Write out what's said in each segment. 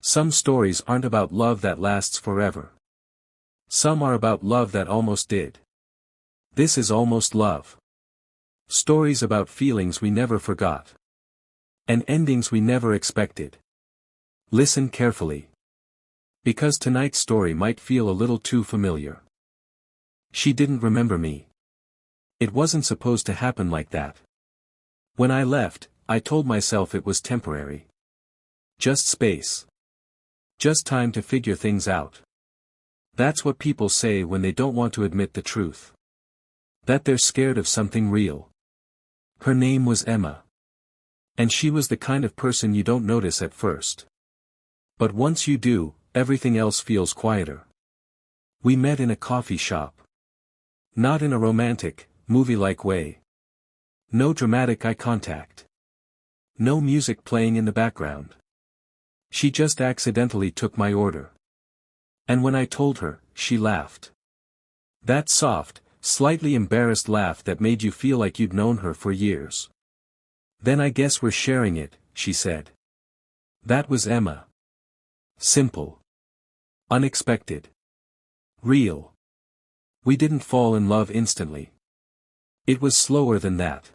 Some stories aren't about love that lasts forever. Some are about love that almost did. This is Almost Love. Stories about feelings we never forgot. And endings we never expected. Listen carefully. Because tonight's story might feel a little too familiar. She didn't remember me. It wasn't supposed to happen like that. When I left, I told myself it was temporary. Just space. Just time to figure things out. That's what people say when they don't want to admit the truth. That they're scared of something real. Her name was Emma. And she was the kind of person you don't notice at first. But once you do, everything else feels quieter. We met in a coffee shop. Not in a romantic, movie-like way. No dramatic eye contact. No music playing in the background. She just accidentally took my order. And when I told her, she laughed. That soft, slightly embarrassed laugh that made you feel like you'd known her for years. "Then I guess we're sharing it," she said. That was Emma. Simple. Unexpected. Real. We didn't fall in love instantly. It was slower than that.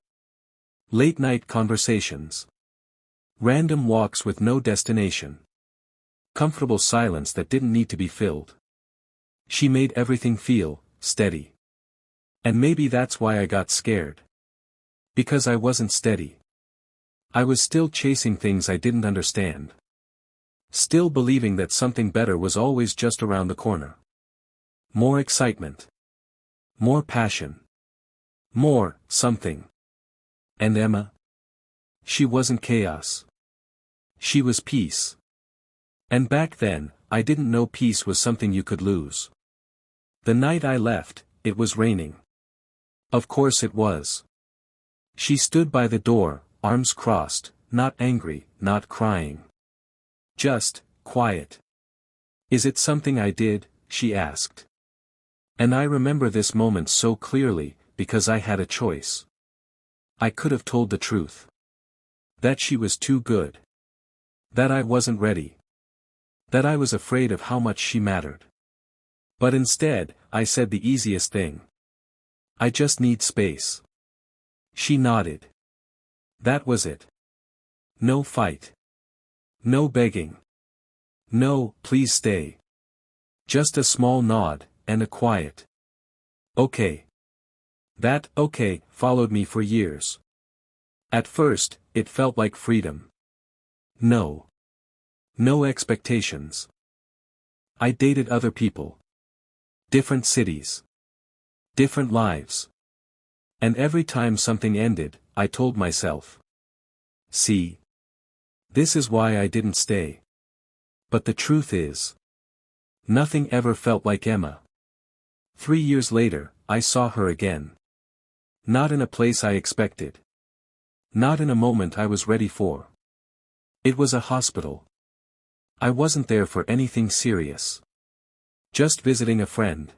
Late-night conversations. Random walks with no destination. Comfortable silence that didn't need to be filled. She made everything feel steady. And maybe that's why I got scared. Because I wasn't steady. I was still chasing things I didn't understand. Still believing that something better was always just around the corner. More excitement. More passion. More something. And Emma? She wasn't chaos. She was peace. And back then, I didn't know peace was something you could lose. The night I left, it was raining. Of course it was. She stood by the door, arms crossed, not angry, not crying. Just, quiet. "Is it something I did?" she asked. And I remember this moment so clearly, because I had a choice. I could have told the truth. That she was too good. That I wasn't ready. That I was afraid of how much she mattered. But instead, I said the easiest thing. "I just need space." She nodded. That was it. No fight. No begging. No, "Please stay." Just a small nod, and a quiet. "Okay." That "okay" followed me for years. At first, it felt like freedom. No. No expectations. I dated other people. Different cities. Different lives. And every time something ended, I told myself. See? This is why I didn't stay. But the truth is. Nothing ever felt like Emma. 3 years later, I saw her again. Not in a place I expected. Not in a moment I was ready for. It was a hospital. I wasn't there for anything serious. Just visiting a friend.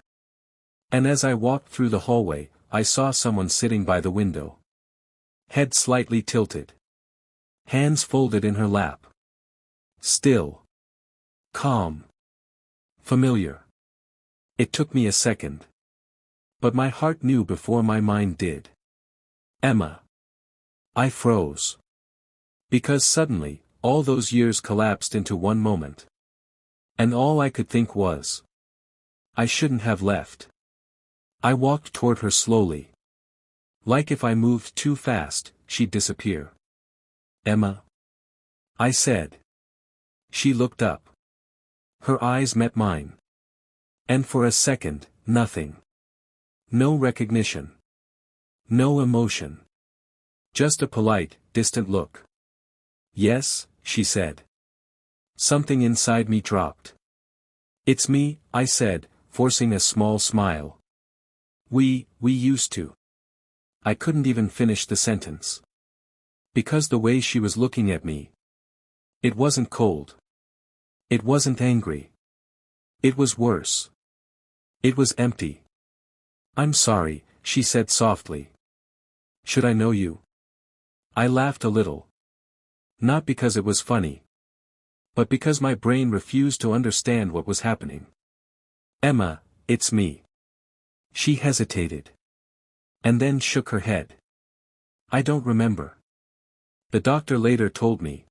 And as I walked through the hallway, I saw someone sitting by the window. Head slightly tilted. Hands folded in her lap. Still. Calm. Familiar. It took me a second. But my heart knew before my mind did. Emma. I froze. Because suddenly, all those years collapsed into one moment. And all I could think was. I shouldn't have left. I walked toward her slowly. Like if I moved too fast, she'd disappear. "Emma?" I said. She looked up. Her eyes met mine. And for a second, nothing. No recognition. No emotion. Just a polite, distant look. "Yes," she said. Something inside me dropped. "It's me," I said, forcing a small smile. We used to." I couldn't even finish the sentence. Because the way she was looking at me. It wasn't cold. It wasn't angry. It was worse. It was empty. "I'm sorry," she said softly. "Should I know you?" I laughed a little. Not because it was funny. but because my brain refused to understand what was happening. "Emma, it's me." She hesitated. And then shook her head. "I don't remember. The doctor later told me.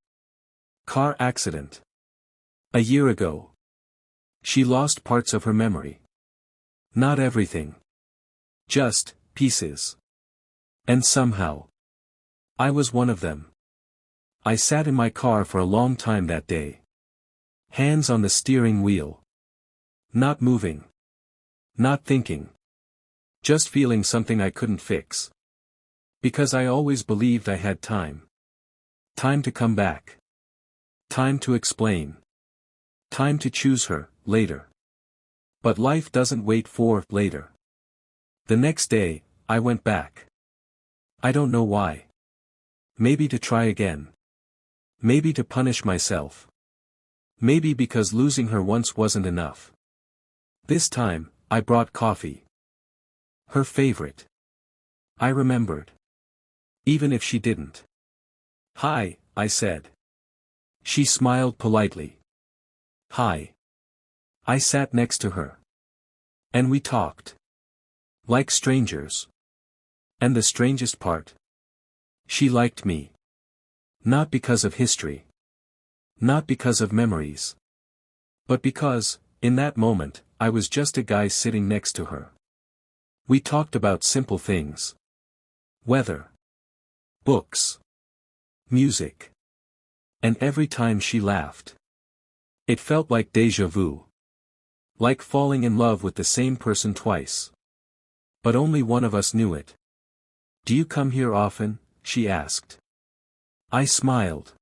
Car accident. A year ago." She lost parts of her memory. Not everything. Just pieces. And somehow, I was one of them. I sat in my car for a long time that day. Hands on the steering wheel. Not moving. Not thinking. Just feeling something I couldn't fix. Because I always believed I had time. Time to come back. Time to explain. Time to choose her, later. But life doesn't wait for later. The next day, I went back. I don't know why. Maybe to try again. Maybe to punish myself. Maybe because losing her once wasn't enough. This time, I brought coffee. Her favorite. I remembered. Even if she didn't. "Hi," I said. She smiled politely. "Hi." I sat next to her. And we talked. Like strangers. And the strangest part? She liked me. Not because of history. Not because of memories. But because, in that moment, I was just a guy sitting next to her. We talked about simple things. Weather. Books. Music. And every time she laughed. It felt like déjà vu. Like falling in love with the same person twice. But only one of us knew it. "Do you come here often?" she asked. I smiled.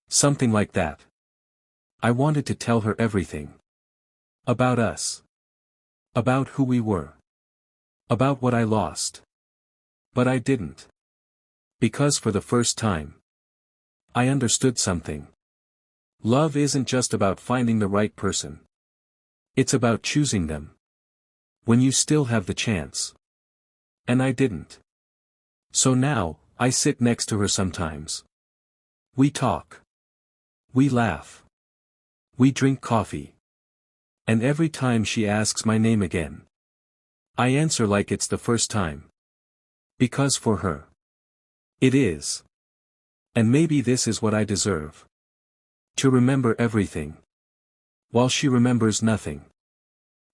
Something like that. I wanted to tell her everything. About us. About who we were. About what I lost. But I didn't. Because for the first time, I understood something. Love isn't just about finding the right person. It's about choosing them. When you still have the chance. And I didn't. So now, I sit next to her sometimes. We talk. We laugh. We drink coffee. And every time she asks my name again, I answer like it's the first time. Because for her, it is. And maybe this is what I deserve. To remember everything. While she remembers nothing.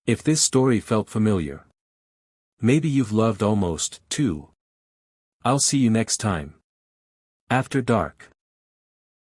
If this story felt familiar. Maybe you've loved almost, too. I'll see you next time. After Dark.